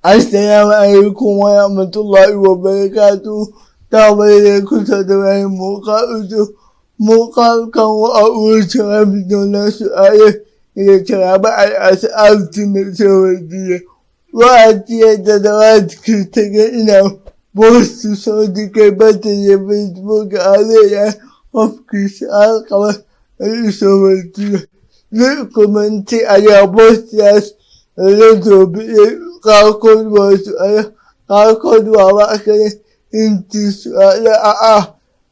Assalamu alaikum wa rahmatullahi wa barakatuh. Tawaye kusa da bayan muka kan wa'uce rabin nasu aye ya kira ba al'asabti mai shawardiya. Wa'adiyar da wata ta ga ina bostu so dike bata ya Facebook a zai ofis alkawar shawardiya. Zai kumanci a ya bostu ya rezo biye kakodwa su kakodwa ba aka yi inti su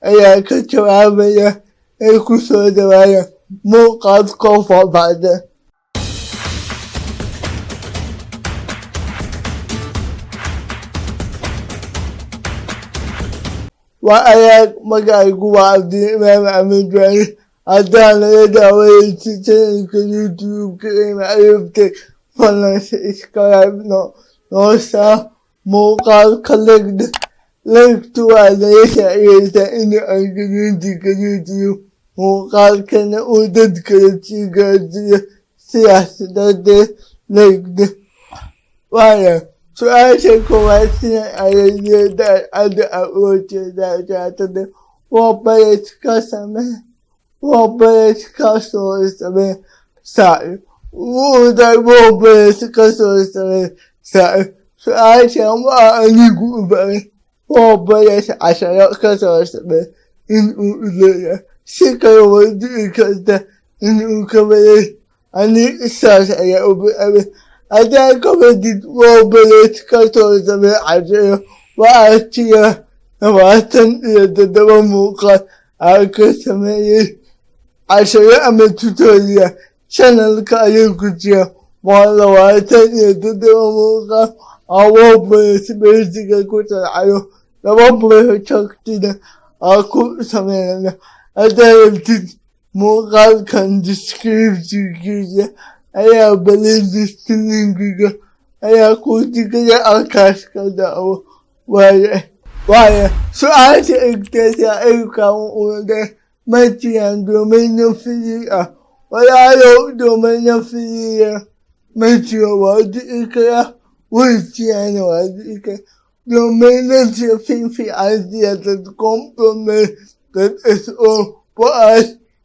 a ya kace wa baya ya kusa da bayan mu kofa ba da. Wa'aya magaguwa Abdulrahman Ahmed a da na da wani cikin YouTube kai ma ayyuka fallansa iskara nosa muka kallar da lantuwa da ya sha'ira ta ina an gani digiri muka kana udar karci gajiya siyasa da lagda waya su ake kowa suna a yanzu da ada a oce da ta da wabaya cika same wabaya cika so same sa'i da wabaya cika so same sa'i su ake ma a ni guba wabaya a shara kasa same in uliya shi kai wani ikanta in ukabaya a ni isa sa ya ubi abin a da kama di wabaya cika so same a shara wa a ciya na watan da daban muka a kasa mai a shari'a mai tutoriya channel kayan kuciya wala wata ne da daban muka a wabaya su bai shiga kusa a yau da wabaya cakti da a kusa mai na a da yanzu muka kan description giga a ya bale description giga a ya kuti giga a kashka da abu waya su ake ikitasa ayyukan wanda maciyan domin na filiya wala yau domin na filiya maciya wadda ikira wuciya na wadda ikira domin na ce fifi ajiya da domin da so ba a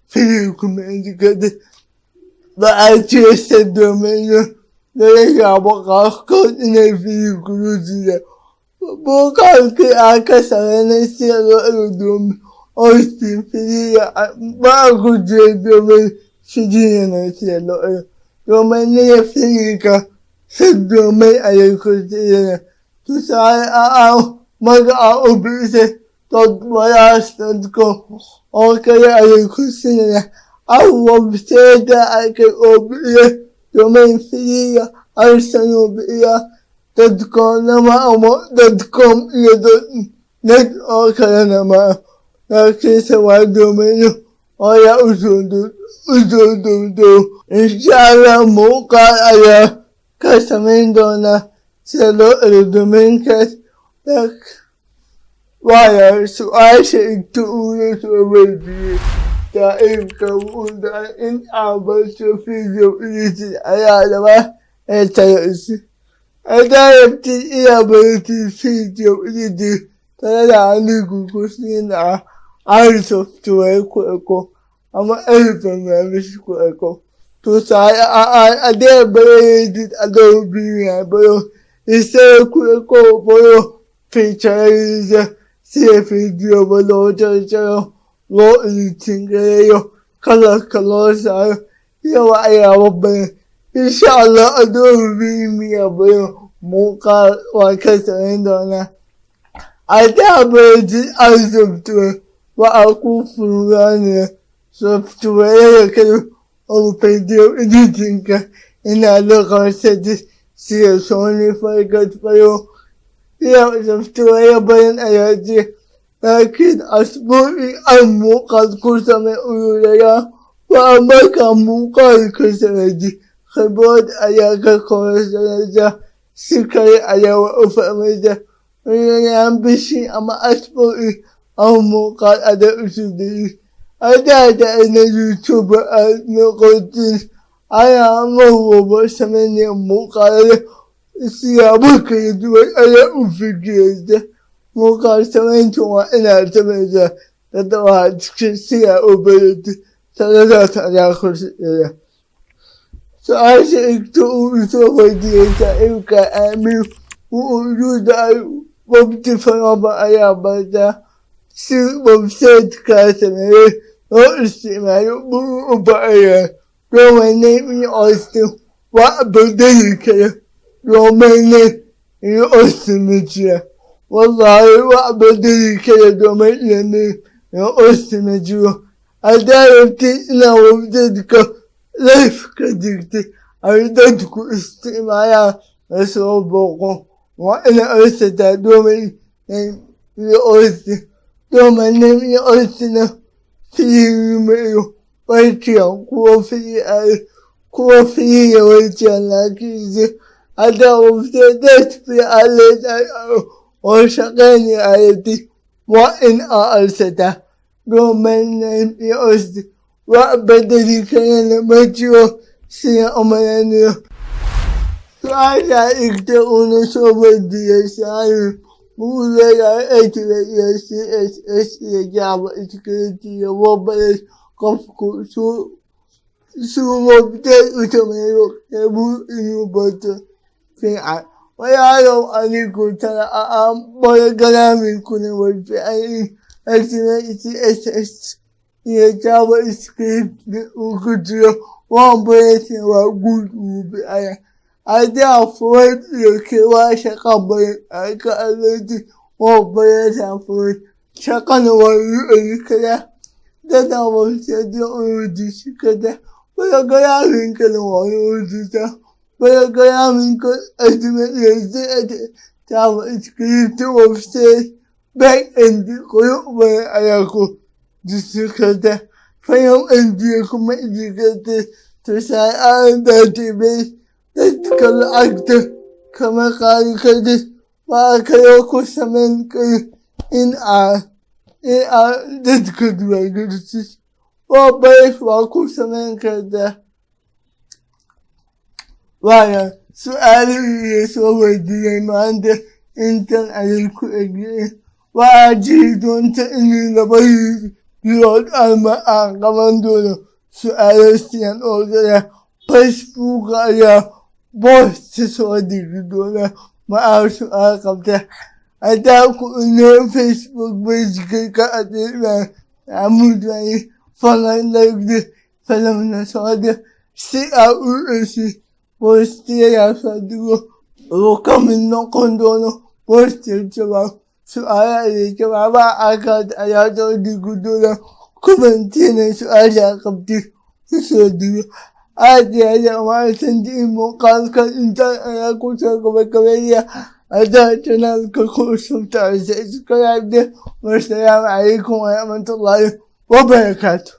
fili kuma indika da ba a ce sa domin na ya baka kawai na fili kuruci Bukan ke aka sarana siyarwa domin Austin Filiya ba ku je domin Filiya na siyarwa domin ne Filika sai domin a yanku siyarwa. Tu sai a maga a obise waya stadko o kai a yanku siyarwa. Abubuwan sai da ake obise domin Filiya arsan obiya. .com iya net o kala na ma na kisa wa domin oya uzodo inshallah mu ka aya kasamendo na selo domin kas tak waya su aisha itu ule so baby ta ka unda in abal so video isi aya da ba ta yi Adayabti iya barci video idi tare da hannun gugusi na software ko amma elfin ya mishi ko to sai a da bare adobe ya baro isa ko baro feature sai video balo ta lo tingayo kala sai yawa ya babban inshallah adobe mi ya baro muka wa kasarin da na a da baji a software wa a kufin ranar software ya kai video editing ka ina lokacin da siya sony farkat fayo ya software ya bayan a yaji lakin asibiri an muka kusa mai uraya wa a maka muka kasarin keyboard a yaka kawai suka yi a yawa ufa mai da wani ambishi amma asibiri an muka a da usu da yi a da na YouTube a lokacin ana mahuwa sama ne muka siyaabo kala duwan ayaa u fikiraysa muuqaal samaynta waa inaad samaysaa toddobaadkii si aad u baratid taladaas ayaa horseeda. Su-aasha xigta uu isoo weydiiyey saaxiibka Aamin wuxuu leeyahay waqti fara badan ayaa bartaa si website-kaa sameeyay loo isticmaalo wuxuu u baahanyahay domain name iyo hosting wax bedeli kara domain name iyo hosting ma jira. Wallahi wax bedeli kara domain name iyo hosting ma jiro. Haddaad rabtid inaad website-ka live ka dhigtid ay dadku isticmaalaan la soo booqo waa inaad haysataa domain name iyo hosting. Domain name iyo hostingna fiima iyo way jiraan kuwa fiiya way jiraan laakiinse haddaad website fiican leedahay oo shaqeynaya ayatid waa in aad haysataa domain name iyo hosting. wax bedeli karana ma jiro sida umaleynayo. Su-aasha xigta uuna soo weydiiyey saaxiib wuxuu leeyahay HTML iyo CSS iyo JavaScript iyo WordPress qofku suu website u sameeyo qeybuu inuu barto fiican. Walaalow anigu tala ahaan programming-kuna way fiican yihiin. HTML, CSS iyo JavaScript uu ku jiro WordPress-na waa guud uu fiican. Haddii furan iyo kii shaqo badan ay ka adeegtid WordPress furan shaqana waa lagu heli karaa. Dad website u dhisi kartaa programming-kana waa lagu dhisaa. Programming-ka HTML iyo CSS JavaScript website back-end qurux badan ayaa ku dhisi kartaa. Front-end kuma dhisi kartid tusaale ahaan database dadka lacagta kama qaadi kartid. Waxaa kaloo ku samayn karin in aad dadka diiwaangelisid. WordPress waa ku samayn kartaa. Waana su-aalihii soo weydiiyey maanta intan ayay ku egyihiin. Waxaa jiri doonta in labadii bilood ama aan qaban doono su-aalo sidan oo kale. Facebook ayaa post soo dhigi doona maxaa su-aal qabta. Haddaa ku inoo Facebook page-ka ka adeegnaa Maxamuud fadlan like filimna soo dir si aad u heshid post-yadaas adigo uu ka mid noqon doono post-yada jawaab. Su-aalaha iyo jawaabaha halkaas ayaa soo dhigi doona comment-ina su-aasha qabtid ku soo diro. aad iyo aad umahadsantihiin muuqaalkan intaan ayaa ku soo gabagabeynaya. haddaad channelka ku cusub tahay subscribe. Wassalaamu calaykum waraxmatullaahi wabarakaatu.